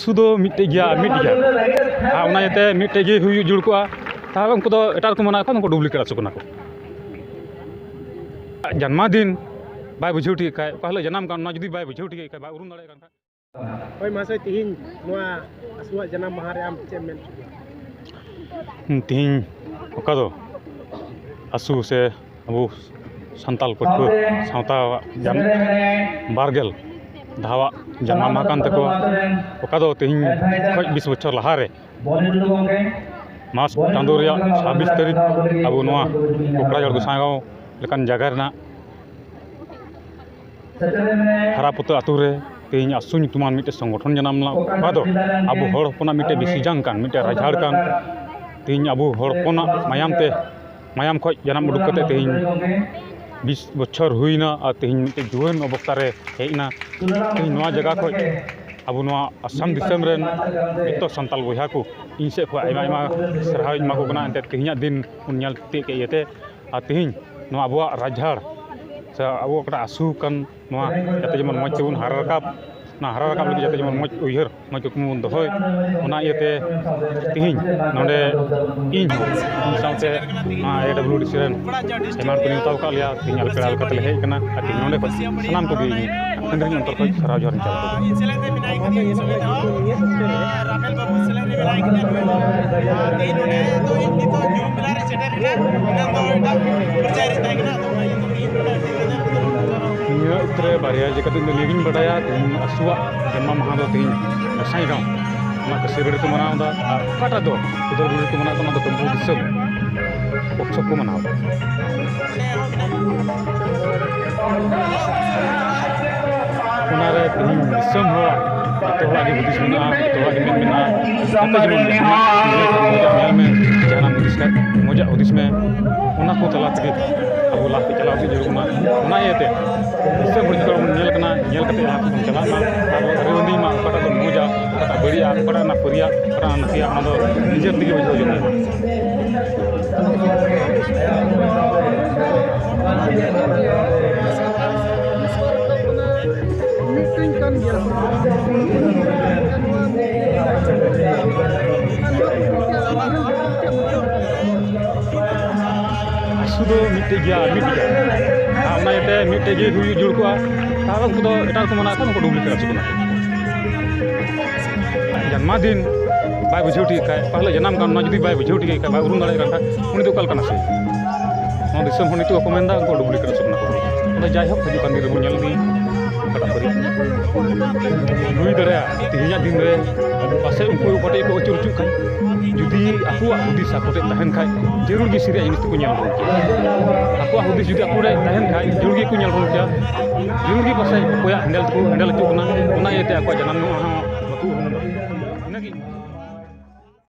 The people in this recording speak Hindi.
सुदो मिट्टे गया मिट गया आना येते मिट्टे गे हुई जुड़ को ताहले उनको तो एटार को मना को उनको डुप्लीकेट आसो को जन्मदिन बाय बुझेउ ठीक काय पहले जन्म का जुदी बाय बुझेउ ठीक काय बाय उरुम दाड़े कान होय मासे तिहिन नोआ असुआ जन्म माहा रे आम चेमेन तिहिन ओका दो असु से अबु संताल पटको सावता जन बारगेल धावा जन्म माहा कान तको ओका दो तिहिन 20 बछर लहा रे मास चांदो रिया 26 तारीख अबु नोआ कोकराझाड़ गोसाईगांव लेकान जगह रेना हरापुता आतु रे तेज आसु नुतुमान मिटे संगठन जनामला ओका अबु हर हपना मिटे बिसिजां कान मिटे राजहाड़ कान तेज अबु हर हपना मायाम खoj जनाम उडुक कते तेज 20 बछर हुईना और तेज मिटे जुआन अवस्था रे हेजना तेज नोआ जगह खoj अबु नोआ आसाम दिसम रेन एतो संताल बयहा को इन से खो आयमा आयमा सरहाव मा को कना एते तेहना दिन उन्याल ते के येते आ तेज नोआ अबुआ राजहाड़ से अब आसू कान जाते जमन मज तेबन हारा राकाब लगे जाते जमन मज उयहर मज कुकमु दहय ओना इयते तिहिन नोंडे इन साउते AWDC रेन हेमान को निताव का लिया तिहिन अल पेड़ा कतले हेज कना तिहिन नोंडे को सनाम को गे अंदरिन अंतर को सराव जहर चल राफेल बाबू सेलेक्ट रे मिलाई कने तेई नोंडे तो इन नितो न्यू मिला रे सेटर रे इना तो एटा परचाय रे ताई कना उत्तरे बारिया जगत लिविंग बटाया तीन असुआ जन्म माहा दो तीन गोसाईगांव कसेबड़ी को मनावदा काटा दो उदरबड़ी को मना तो कंपू दिसम उत्सव को मनाव तीन दिसम हो तो आगे बुद्धिस मेना तो आगे मेना में जाना बुद्धिस का मजा उदिस में उना को तला तक अब लाख पे चलाव जरूर ना येते इससे बड़ी तो नेल कना नेल कते लाख पे चला ना अब रेवंदी मा पटा तो मोजा पटा बढ़िया पटा ना परिया पटा ना किया ना तो निजे दिगे बुझो जो मीटिंग कान गया सुदो मिट्टे गया मिट गया आना येते मिट्टे गे हुई जुड़ को ताहले उनको तो एटार को मना को उनको डुप्लीकेट आसो को जन्मदिन बाय बुझेउ ठीक काय पहले जन्म कान जुदी बाय बुझेउ ठीक काय बाय उरुम दाड़े कान उनी तो कल कना से नो दिसम होनी तो को मेंदा उनको डुप्लीकेट आसो को तो जाय हो खजु कान रे बुझल दी कटा परी हुई दरे तिहिया दिन रे पासे उनको पटे को चुर चुक खाय जुदी आकुआ हुदिस आकोटे तहन खाय जरूर गे सिरिया जिनिस को नेल रोन आकुआ हुदिस जुदी आकोटे तहन खाय जरूर गे को नेल रोन क्या जरूर गे पासे कोया हैंडल चुक ना ओना येते आकुआ जन्म नो हा बतु होन इनागी